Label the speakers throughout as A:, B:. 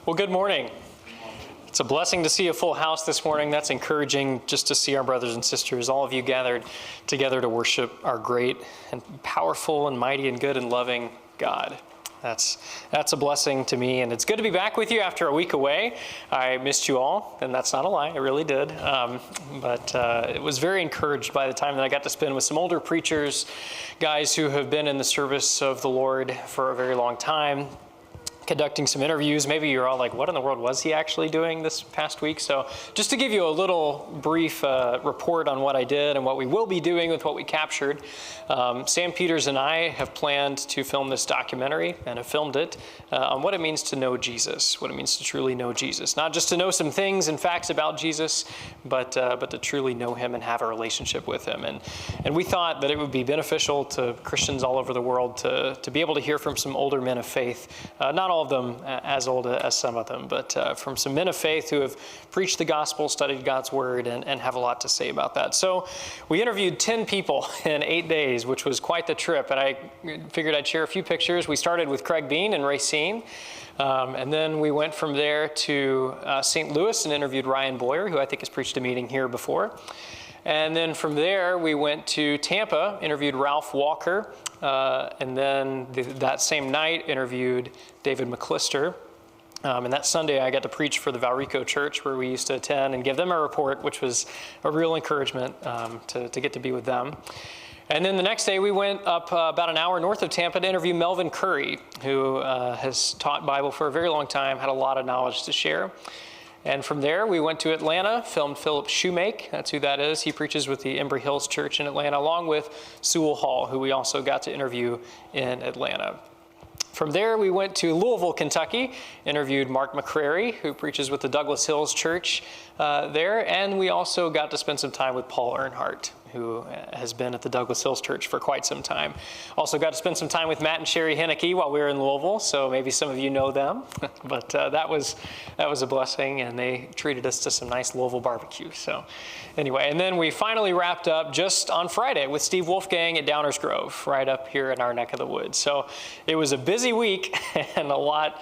A: Well, good morning. It's a blessing to see a full house this morning. That's encouraging just to see our brothers and sisters, all of you gathered together to worship our great and powerful and mighty and good and loving God. That's a blessing to me, and it's good to be back with you after a week away. I missed you all, and that's not a lie, I really did. But it was very encouraged by the time that I got to spend with some older preachers, guys who have been in the service of the Lord for a very long time, conducting some interviews. Maybe you're all like, what in the world was he actually doing this past week? So just to give you a little brief report on what I did and what we will be doing with what we captured, Sam Peters and I have planned to film this documentary and have filmed it on what it means to know Jesus, what it means to truly know Jesus. Not just to know some things and facts about Jesus, but to truly know him and have a relationship with him. And we thought that it would be beneficial to Christians all over the world to be able to hear from some older men of faith, not all of them as old as some of them, but from some men of faith who have preached the gospel, studied God's word, and have a lot to say about that. So we interviewed 10 people in 8 days, which was quite the trip, and I figured I'd share a few pictures. We started with Craig Bean and Racine, and then we went from there to St. Louis and interviewed Ryan Boyer, who I think has preached a meeting here before. And then from there, we went to Tampa, interviewed Ralph Walker, and then that same night interviewed David McClister. And that Sunday, I got to preach for the Valrico Church, where we used to attend, and give them a report, which was a real encouragement to get to be with them. And then the next day, we went up about an hour north of Tampa to interview Melvin Curry, who has taught Bible for a very long time, had a lot of knowledge to share. And from there, we went to Atlanta, filmed Philip Shoemake. That's who that is. He preaches with the Embry Hills Church in Atlanta, along with Sewell Hall, who we also got to interview in Atlanta. From there, we went to Louisville, Kentucky, interviewed Mark McCrary, who preaches with the Douglas Hills Church there. And we also got to spend some time with Paul Earnhardt, who has been at the Douglas Hills Church for quite some time. Also got to spend some time with Matt and Sherry Henneke while we were in Louisville, so maybe some of you know them. But that was a blessing, and they treated us to some nice Louisville barbecue. So anyway, and then we finally wrapped up just on Friday with Steve Wolfgang at Downers Grove, right up here in our neck of the woods. So it was a busy week and a lot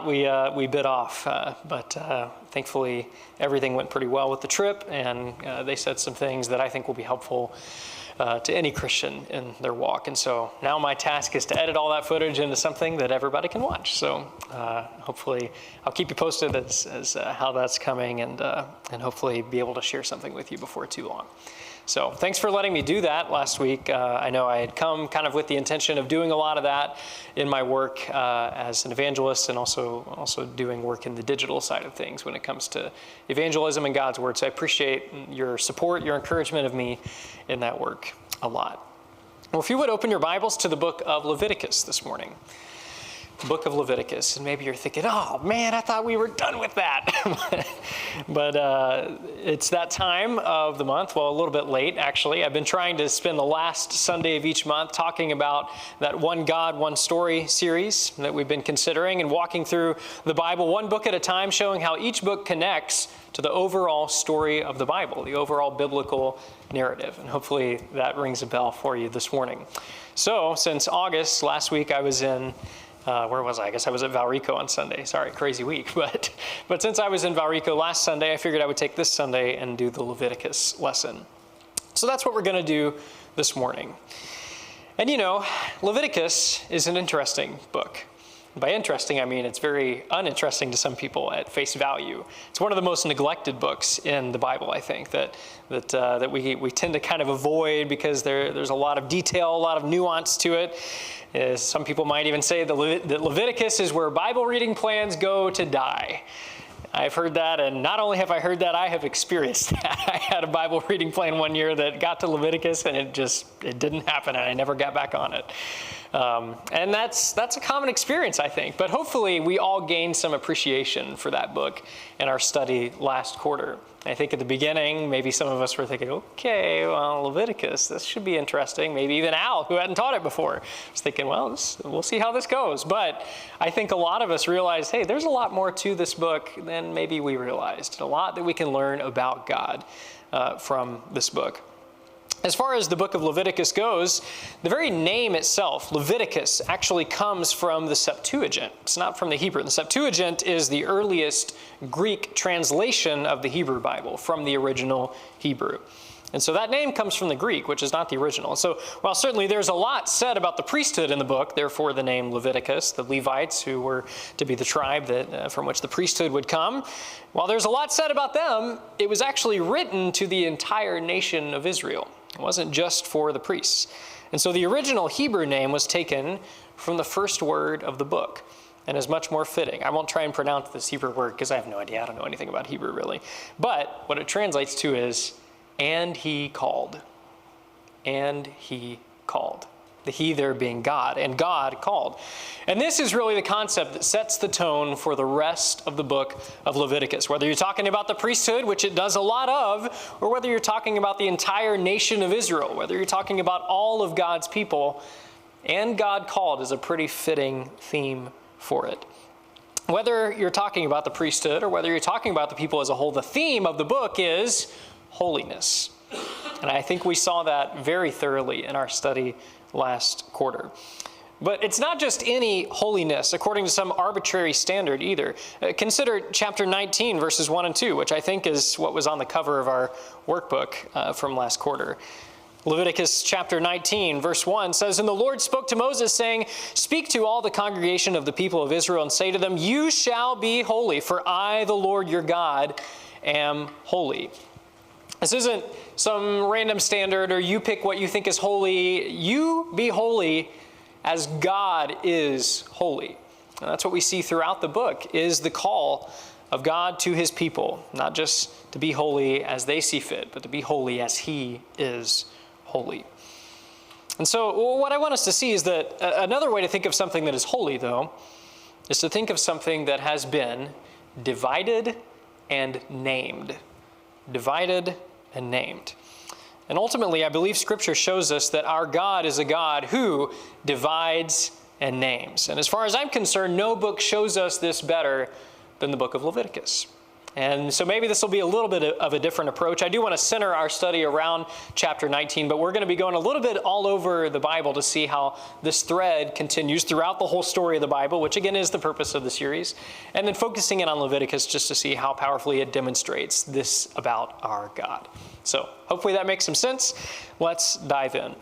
A: we bit off, but thankfully everything went pretty well with the trip, and they said some things that I think will be helpful to any Christian in their walk. And so now my task is to edit all that footage into something that everybody can watch. So hopefully I'll keep you posted as how that's coming, and hopefully be able to share something with you before too long. So thanks for letting me do that last week. I know I had come kind of with the intention of doing a lot of that in my work as an evangelist, and also doing work in the digital side of things when it comes to evangelism and God's word. So I appreciate your support, your encouragement of me in that work a lot. Well, if you would open your Bibles to the book of Leviticus this morning. The book of Leviticus. And maybe you're thinking, oh man, I thought we were done with that. But it's that time of the month, well, a little bit late actually. I've been trying to spend the last Sunday of each month talking about that One God, One Story series that we've been considering, and walking through the Bible one book at a time, showing how each book connects to the overall story of the Bible, the overall biblical narrative. And hopefully that rings a bell for you this morning. So since August, last week I was in where was I? I guess I was at Valrico on Sunday. Sorry, crazy week. But since I was in Valrico last Sunday, I figured I would take this Sunday and do the Leviticus lesson. So that's what we're going to do this morning. And you know, Leviticus is an interesting book. By interesting, I mean it's very uninteresting to some people at face value. It's one of the most neglected books in the Bible, I think, that we tend to kind of avoid because there's a lot of detail, a lot of nuance to it. Some people might even say that Leviticus is where Bible reading plans go to die. I've heard that, and not only have I heard that, I have experienced that. I had a Bible reading plan one year that got to Leviticus, and it didn't happen, and I never got back on it. And that's a common experience, I think. But hopefully we all gained some appreciation for that book in our study last quarter. I think at the beginning, maybe some of us were thinking, okay, well, Leviticus, this should be interesting. Maybe even Al, who hadn't taught it before, was thinking, well, we'll see how this goes. But I think a lot of us realized, hey, there's a lot more to this book than maybe we realized. A lot that we can learn about God from this book. As far as the book of Leviticus goes, the very name itself, Leviticus, actually comes from the Septuagint. It's not from the Hebrew. The Septuagint is the earliest Greek translation of the Hebrew Bible from the original Hebrew. And so that name comes from the Greek, which is not the original. So while certainly there's a lot said about the priesthood in the book, therefore the name Leviticus, the Levites who were to be the tribe from which the priesthood would come, while there's a lot said about them, it was actually written to the entire nation of Israel. It wasn't just for the priests. And so the original Hebrew name was taken from the first word of the book and is much more fitting. I won't try and pronounce this Hebrew word because I have no idea. I don't know anything about Hebrew really. But what it translates to is, and he called. And he called. The he there being God, and God called. And this is really the concept that sets the tone for the rest of the book of Leviticus. Whether you're talking about the priesthood, which it does a lot of, or whether you're talking about the entire nation of Israel, whether you're talking about all of God's people, and God called is a pretty fitting theme for it. Whether you're talking about the priesthood or whether you're talking about the people as a whole, the theme of the book is holiness. And I think we saw that very thoroughly in our study last quarter. But it's not just any holiness according to some arbitrary standard either. Consider chapter 19, verses 1 and 2, which I think is what was on the cover of our workbook from last quarter. Leviticus chapter 19, verse 1 says, "And the Lord spoke to Moses, saying, Speak to all the congregation of the people of Israel, and say to them, You shall be holy, for I, the Lord your God, am holy." This isn't some random standard or you pick what you think is holy. You be holy as God is holy. And that's what we see throughout the book, is the call of God to his people, not just to be holy as they see fit, but to be holy as he is holy. And so what I want us to see is that another way to think of something that is holy, though, is to think of something that has been divided and named. Divided and named. And ultimately, I believe Scripture shows us that our God is a God who divides and names. And as far as I'm concerned, no book shows us this better than the book of Leviticus. And so maybe this will be a little bit of a different approach. I do want to center our study around chapter 19, but we're going to be going a little bit all over the Bible to see how this thread continues throughout the whole story of the Bible, which again is the purpose of the series, and then focusing in on Leviticus just to see how powerfully it demonstrates this about our God. So hopefully that makes some sense. Let's dive in.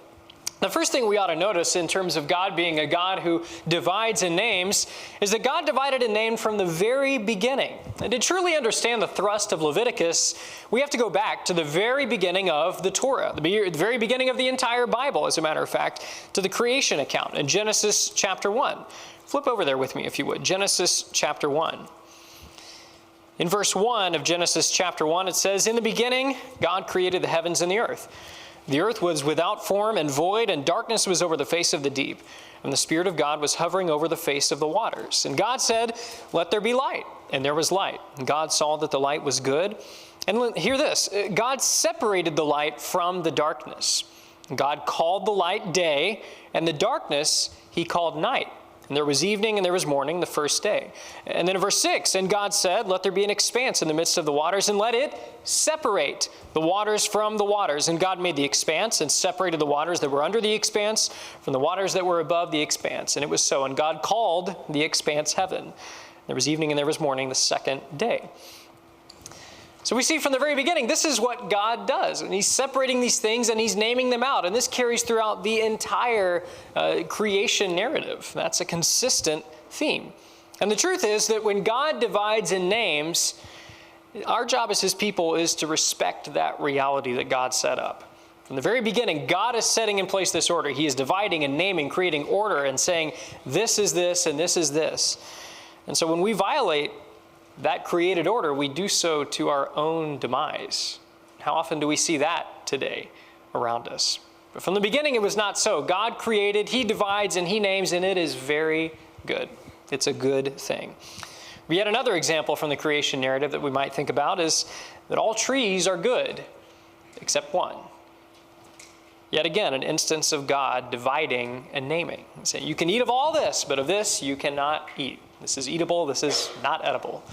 A: The first thing we ought to notice in terms of God being a God who divides and names is that God divided and named from the very beginning. And to truly understand the thrust of Leviticus, we have to go back to the very beginning of the Torah, the very beginning of the entire Bible, as a matter of fact, to the creation account in Genesis chapter 1. Flip over there with me, if you would. Genesis chapter 1. In verse 1 of Genesis chapter 1, it says, "In the beginning, God created the heavens and the earth. The earth was without form and void, and darkness was over the face of the deep. And the Spirit of God was hovering over the face of the waters. And God said, Let there be light. And there was light. And God saw that the light was good." And hear this, God separated the light from the darkness. God called the light day, and the darkness he called night. And there was evening and there was morning the first day. And then in verse 6, "And God said, Let there be an expanse in the midst of the waters, and let it separate the waters from the waters. And God made the expanse and separated the waters that were under the expanse from the waters that were above the expanse. And it was so. And God called the expanse heaven. There was evening and there was morning the second day." So we see from the very beginning, this is what God does. And he's separating these things and he's naming them out. And this carries throughout the entire creation narrative. That's a consistent theme. And the truth is that when God divides and names, our job as his people is to respect that reality that God set up. From the very beginning, God is setting in place this order. He is dividing and naming, creating order and saying, this is this and this is this. And so when we violate that created order, we do so to our own demise. How often do we see that today around us? But from the beginning, it was not so. God created, he divides, and he names, and it is very good. It's a good thing. Yet another example from the creation narrative that we might think about is that all trees are good, except one. Yet again, an instance of God dividing and naming. Saying, you can eat of all this, but of this you cannot eat. This is eatable, this is not edible.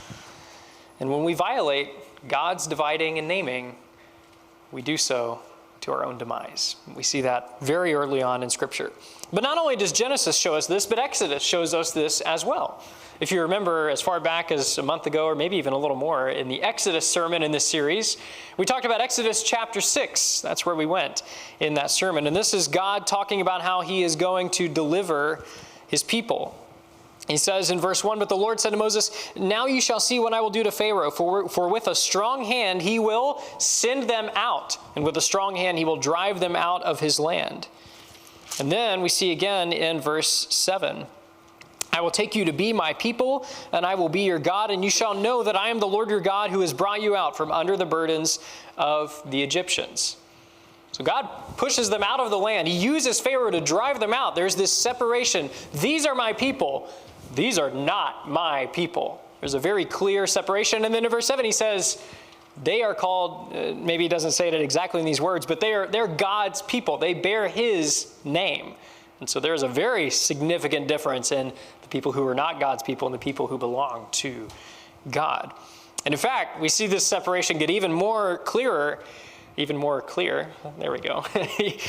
A: And when we violate God's dividing and naming, we do so to our own demise. We see that very early on in Scripture. But not only does Genesis show us this, but Exodus shows us this as well. If you remember, as far back as a month ago, or maybe even a little more, in the Exodus sermon in this series, we talked about Exodus chapter 6. That's where we went in that sermon. And this is God talking about how he is going to deliver his people. He says in verse 1, "But the Lord said to Moses, Now you shall see what I will do to Pharaoh, for with a strong hand he will send them out, and with a strong hand he will drive them out of his land." And then we see again in verse 7, "I will take you to be my people, and I will be your God, and you shall know that I am the Lord your God who has brought you out from under the burdens of the Egyptians." So God pushes them out of the land. He uses Pharaoh to drive them out. There's this separation. These are my people. These are not my people. There's a very clear separation. And then in verse 7 he says, they are called, maybe he doesn't say it exactly in these words, but they're God's people. They bear his name. And so there's a very significant difference in the people who are not God's people and the people who belong to God. And in fact, we see this separation get even more clear. There we go.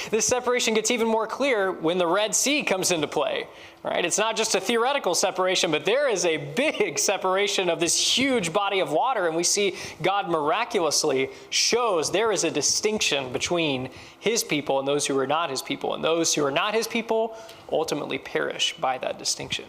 A: This separation gets even more clear when the Red Sea comes into play. Right? It's not just a theoretical separation, but there is a big separation of this huge body of water, and we see God miraculously shows there is a distinction between his people and those who are not his people, and those who are not his people ultimately perish by that distinction.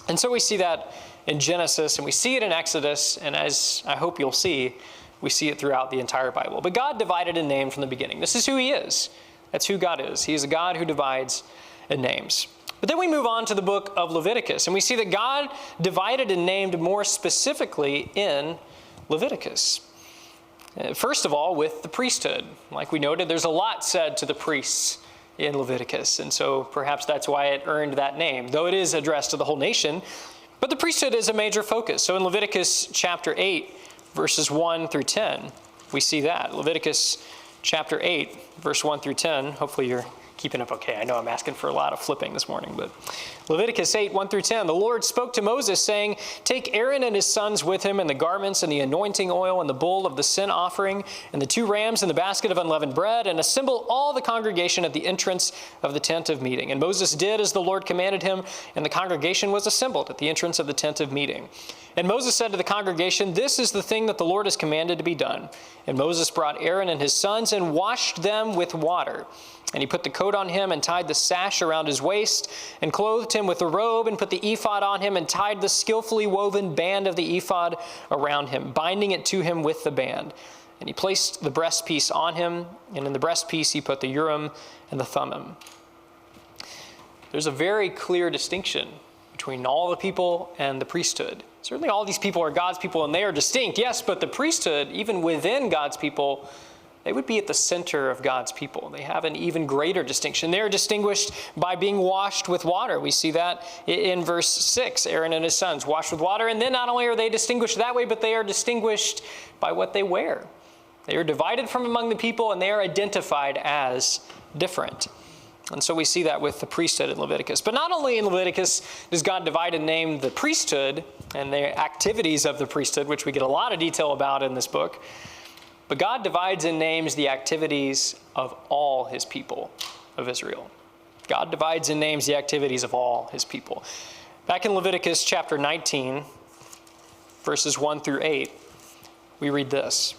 A: And so we see that in Genesis, and we see it in Exodus, and as I hope you'll see, we see it throughout the entire Bible. But God divided and named from the beginning. This is who he is. That's who God is. He is a God who divides and names. But then we move on to the book of Leviticus, and we see that God divided and named more specifically in Leviticus. First of all, with the priesthood. Like we noted, there's a lot said to the priests in Leviticus, and so perhaps that's why it earned that name, though it is addressed to the whole nation. But the priesthood is a major focus. So in Leviticus chapter 8, verses 1 through 10, we see that. Leviticus chapter 8, verse 1 through 10. Hopefully you're keeping up okay. I know I'm asking for a lot of flipping this morning, but Leviticus 8, 1 through 10. "The Lord spoke to Moses, saying, Take Aaron and his sons with him, and the garments, and the anointing oil, and the bull of the sin offering, and the 2 rams, and the basket of unleavened bread, and assemble all the congregation at the entrance of the tent of meeting. And Moses did as the Lord commanded him, and the congregation was assembled at the entrance of the tent of meeting. And Moses said to the congregation, This is the thing that the Lord has commanded to be done. And Moses brought Aaron and his sons, and washed them with water. And he put the coat on him, and tied the sash around his waist, and clothed him with a robe, and put the ephod on him, and tied the skillfully woven band of the ephod around him, binding it to him with the band. And he placed the breastpiece on him, and in the breastpiece he put the Urim and the Thummim." There's a very clear distinction between all the people and the priesthood. Certainly all these people are God's people, and they are distinct, yes, but the priesthood, even within God's people, they would be at the center of God's people. They have an even greater distinction. They are distinguished by being washed with water. We see that in verse 6, Aaron and his sons washed with water. And then not only are they distinguished that way, but they are distinguished by what they wear. They are divided from among the people, and they are identified as different. And so we see that with the priesthood in Leviticus. But not only in Leviticus does God divide and name the priesthood and the activities of the priesthood, which we get a lot of detail about in this book, but God divides and names the activities of all his people of Israel. God divides and names the activities of all his people. Back in Leviticus chapter 19, verses 1 through 8, we read this.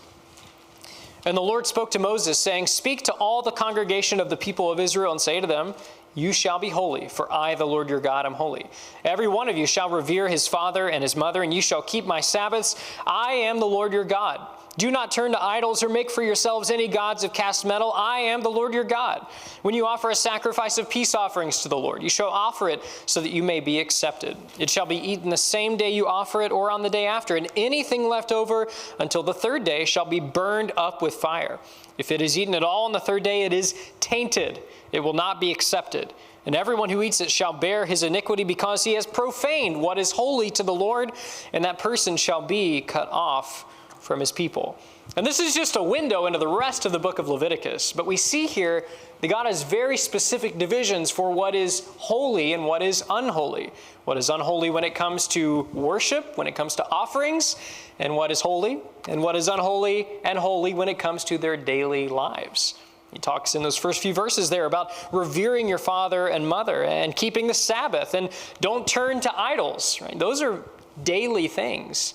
A: "And the Lord spoke to Moses, saying, Speak to all the congregation of the people of Israel, and say to them, You shall be holy, for I, the Lord your God, am holy. Every one of you shall revere his father and his mother, and you shall keep my Sabbaths. I am the Lord your God. Do not turn to idols or make for yourselves any gods of cast metal. I am the Lord your God. When you offer a sacrifice of peace offerings to the Lord, you shall offer it so that you may be accepted. It shall be eaten the same day you offer it or on the day after, and anything left over until the 3rd day shall be burned up with fire. If it is eaten at all on the 3rd day, it is tainted. It will not be accepted. And everyone who eats it shall bear his iniquity because he has profaned what is holy to the Lord, and that person shall be cut off from his people. And this is just a window into the rest of the book of Leviticus. But we see here that God has very specific divisions for what is holy and what is unholy. What is unholy when it comes to worship, when it comes to offerings, and what is holy, and what is unholy and holy when it comes to their daily lives. He talks in those first few verses there about revering your father and mother and keeping the Sabbath and don't turn to idols. Right? Those are daily things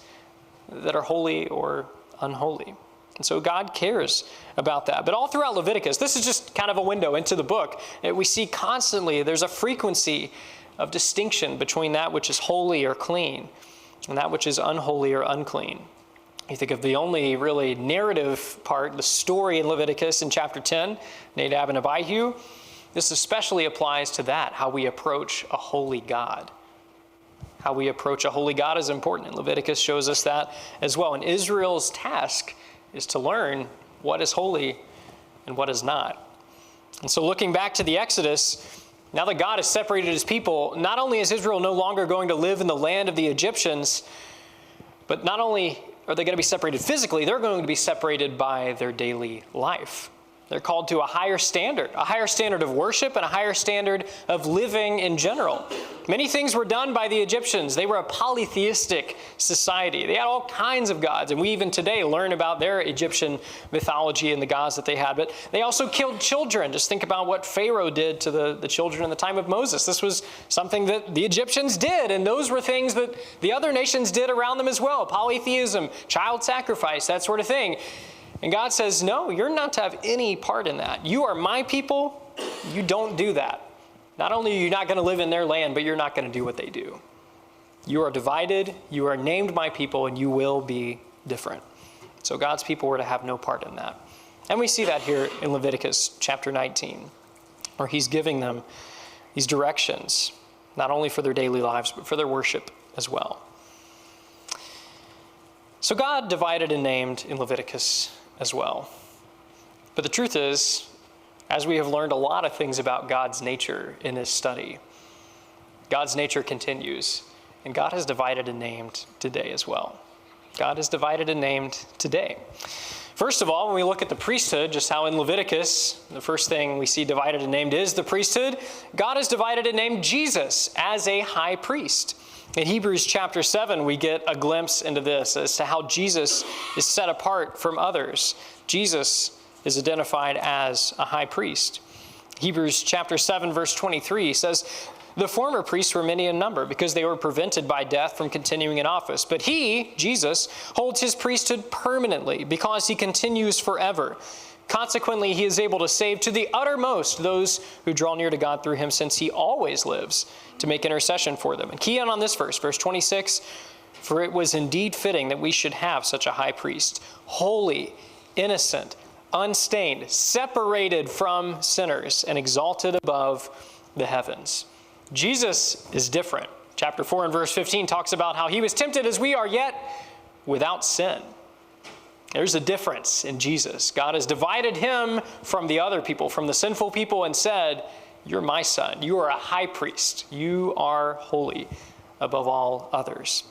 A: that are holy or unholy. And so God cares about that. But all throughout Leviticus, this is just kind of a window into the book. We see constantly there's a frequency of distinction between that which is holy or clean and that which is unholy or unclean. You think of the only really narrative part, the story in Leviticus in chapter 10, Nadab and Abihu. This especially applies to that, how we approach a holy God. How we approach a holy God is important, and Leviticus shows us that as well. And Israel's task is to learn what is holy and what is not. And so looking back to the Exodus, now that God has separated his people, not only is Israel no longer going to live in the land of the Egyptians, but not only are they going to be separated physically, they're going to be separated by their daily life. They're called to a higher standard of worship and a higher standard of living in general. Many things were done by the Egyptians. They were a polytheistic society. They had all kinds of gods, and we even today learn about their Egyptian mythology and the gods that they had. But they also killed children. Just think about what Pharaoh did to the children in the time of Moses. This was something that the Egyptians did, and those were things that the other nations did around them as well. Polytheism, child sacrifice, that sort of thing. And God says, no, you're not to have any part in that. You are my people. You don't do that. Not only are you not going to live in their land, but you're not going to do what they do. You are divided. You are named my people, and you will be different. So God's people were to have no part in that. And we see that here in Leviticus chapter 19, where he's giving them these directions, not only for their daily lives, but for their worship as well. So God divided and named in Leviticus as well. But the truth is, as we have learned a lot of things about God's nature in this study, God's nature continues, and God has divided and named today as well. God has divided and named today. First of all, when we look at the priesthood, just how in Leviticus, the first thing we see divided and named is the priesthood, God has divided and named Jesus as a high priest. In Hebrews chapter 7, we get a glimpse into this as to how Jesus is set apart from others. Jesus is identified as a high priest. Hebrews chapter 7, verse 23 says, "The former priests were many in number because they were prevented by death from continuing in office. But he, Jesus, holds his priesthood permanently because he continues forever. Consequently, he is able to save to the uttermost those who draw near to God through him, since he always lives to make intercession for them." And key in on this verse 26, "For it was indeed fitting that we should have such a high priest, holy, innocent, unstained, separated from sinners, and exalted above the heavens." Jesus is different. Chapter 4 and verse 15 talks about how he was tempted as we are, yet without sin. There's a difference in Jesus. God has divided him from the other people, from the sinful people, and said, "You're my son. You are a high priest. You are holy above all others."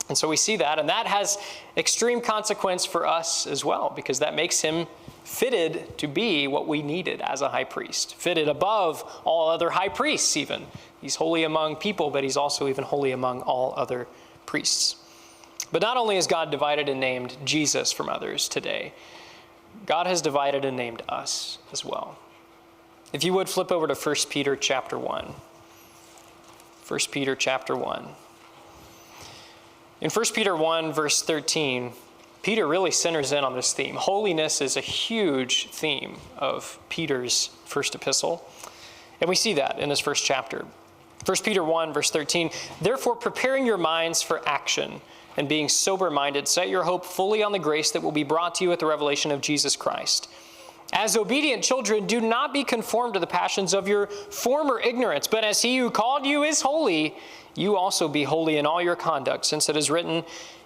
A: And so we see that, and that has extreme consequence for us as well, because that makes him fitted to be what we needed as a high priest, fitted above all other high priests even. He's holy among people, but he's also even holy among all other priests. But not only has God divided and named Jesus from others today, God has divided and named us as well. If you would flip over to 1 Peter chapter 1. 1 Peter chapter 1. In 1 Peter 1, verse 13, Peter really centers in on this theme. Holiness is a huge theme of Peter's first epistle. And we see that in this first chapter. 1 Peter 1, verse 13, "Therefore, preparing your minds for action, and being sober-minded, set your hope fully on the grace that will be brought to you at the revelation of Jesus Christ. As obedient children, do not be conformed to the passions of your former ignorance, but as he who called you is holy, you also be holy in all your conduct, since it is written,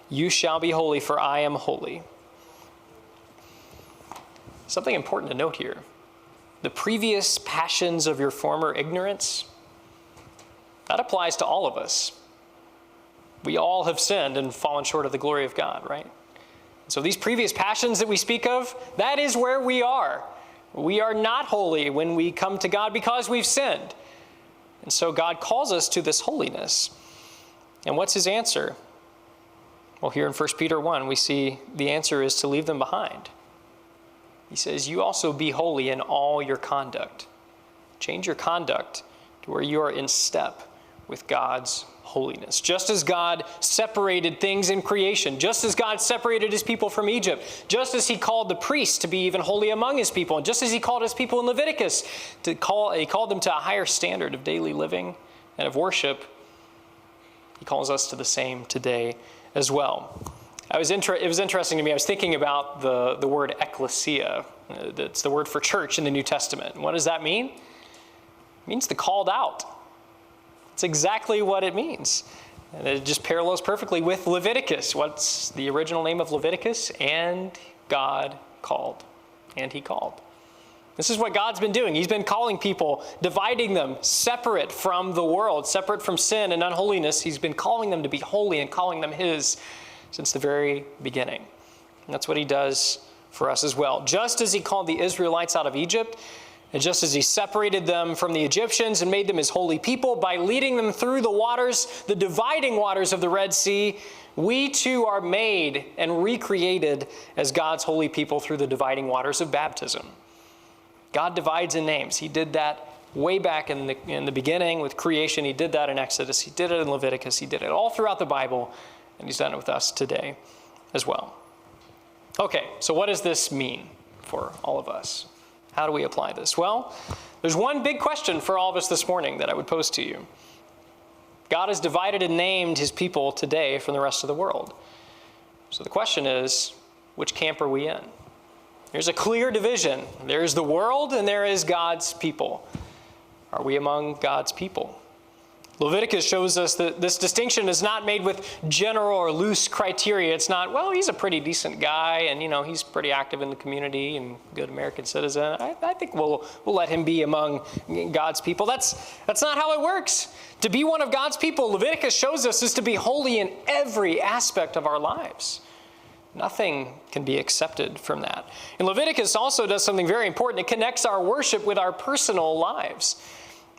A: 'You shall be holy, for I am holy.'" Something important to note here. The previous passions of your former ignorance, that applies to all of us. We all have sinned and fallen short of the glory of God, right? So these previous passions that we speak of, that is where we are. We are not holy when we come to God because we've sinned. And so God calls us to this holiness. And what's his answer? Well, here in 1 Peter 1, we see the answer is to leave them behind. He says, you also be holy in all your conduct. Change your conduct to where you are in step with God's holiness. Just as God separated things in creation, just as God separated his people from Egypt, just as he called the priests to be even holy among his people, and just as he called his people in Leviticus he called them to a higher standard of daily living and of worship, he calls us to the same today as well. It was interesting to me. I was thinking about the word ecclesia. That's the word for church in the New Testament. And what does that mean? It means the called out. It's exactly what it means. And it just parallels perfectly with Leviticus. What's the original name of Leviticus? And God called. And he called. This is what God's been doing. He's been calling people, dividing them separate from the world, separate from sin and unholiness. He's been calling them to be holy and calling them his since the very beginning. And that's what he does for us as well. Just as he called the Israelites out of Egypt, and just as he separated them from the Egyptians and made them his holy people by leading them through the waters, the dividing waters of the Red Sea, we too are made and recreated as God's holy people through the dividing waters of baptism. God divides in names. He did that way back in the beginning with creation. He did that in Exodus. He did it in Leviticus. He did it all throughout the Bible, and he's done it with us today as well. Okay, so what does this mean for all of us? How do we apply this? Well, there's one big question for all of us this morning that I would pose to you. God has divided and named his people today from the rest of the world. So the question is, which camp are we in? There's a clear division. There's the world and there is God's people. Are we among God's people? Leviticus shows us that this distinction is not made with general or loose criteria. It's not, well, he's a pretty decent guy and, he's pretty active in the community and good American citizen. I think we'll let him be among God's people. That's not how it works. To be one of God's people, Leviticus shows us, is to be holy in every aspect of our lives. Nothing can be accepted from that. And Leviticus also does something very important. It connects our worship with our personal lives.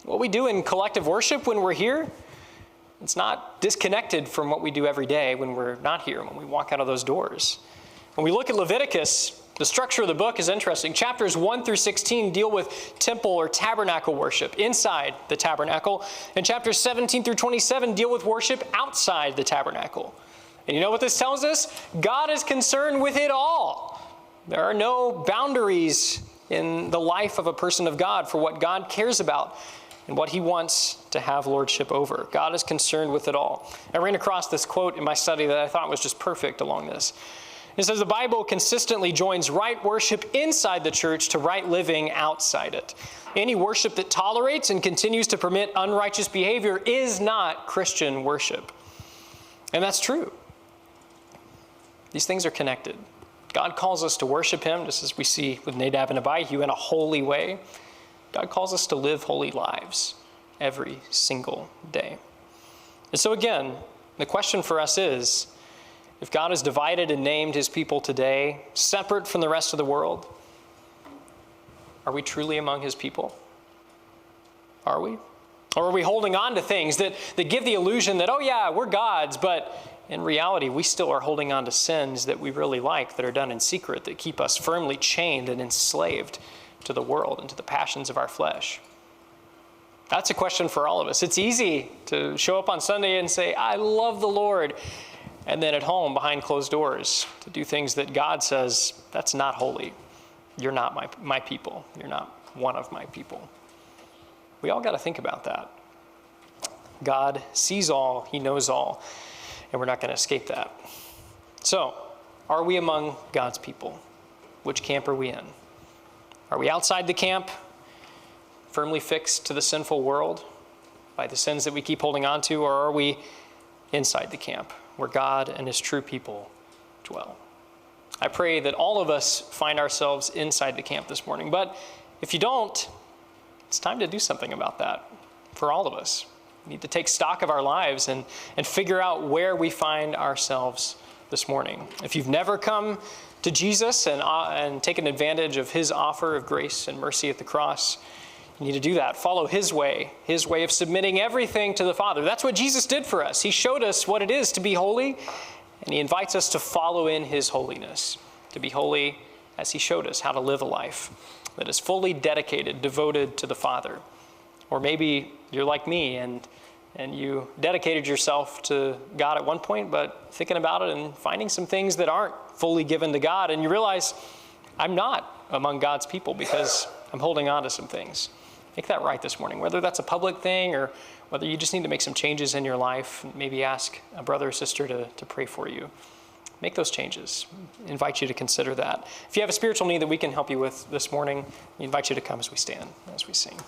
A: What we do in collective worship when we're here, it's not disconnected from what we do every day when we're not here, when we walk out of those doors. When we look at Leviticus, the structure of the book is interesting. Chapters 1 through 16 deal with temple or tabernacle worship inside the tabernacle, and chapters 17 through 27 deal with worship outside the tabernacle. And you know what this tells us? God is concerned with it all. There are no boundaries in the life of a person of God for what God cares about and what he wants to have lordship over. God is concerned with it all. I ran across this quote in my study that I thought was just perfect along this. It says, the Bible consistently joins right worship inside the church to right living outside it. Any worship that tolerates and continues to permit unrighteous behavior is not Christian worship. And that's true. These things are connected. God calls us to worship him, just as we see with Nadab and Abihu, in a holy way. God calls us to live holy lives every single day. And so again, the question for us is, if God has divided and named his people today, separate from the rest of the world, are we truly among his people? Are we? Or are we holding on to things that give the illusion that, oh yeah, we're God's, but in reality, we still are holding on to sins that we really like, that are done in secret, that keep us firmly chained and enslaved to the world and to the passions of our flesh? That's a question for all of us. It's easy to show up on Sunday and say, I love the Lord, and then at home, behind closed doors, to do things that God says, that's not holy. You're not my people. You're not one of my people. We all got to think about that. God sees all, he knows all, and we're not going to escape that. So, are we among God's people? Which camp are we in? Are we outside the camp, firmly fixed to the sinful world by the sins that we keep holding on to, or are we inside the camp where God and his true people dwell? I pray that all of us find ourselves inside the camp this morning, but if you don't, it's time to do something about that for all of us. We need to take stock of our lives and figure out where we find ourselves this morning. If you've never come to Jesus and taken advantage of his offer of grace and mercy at the cross, you need to do that. Follow his way of submitting everything to the Father. That's what Jesus did for us. He showed us what it is to be holy, and he invites us to follow in his holiness, to be holy as he showed us how to live a life that is fully dedicated, devoted to the Father. Or maybe you're like me and you dedicated yourself to God at one point, but thinking about it and finding some things that aren't fully given to God, and you realize, I'm not among God's people because I'm holding on to some things. Make that right this morning, whether that's a public thing or whether you just need to make some changes in your life. Maybe ask a brother or sister to pray for you. Make those changes. I invite you to consider that. If you have a spiritual need that we can help you with this morning, we invite you to come as we stand, as we sing.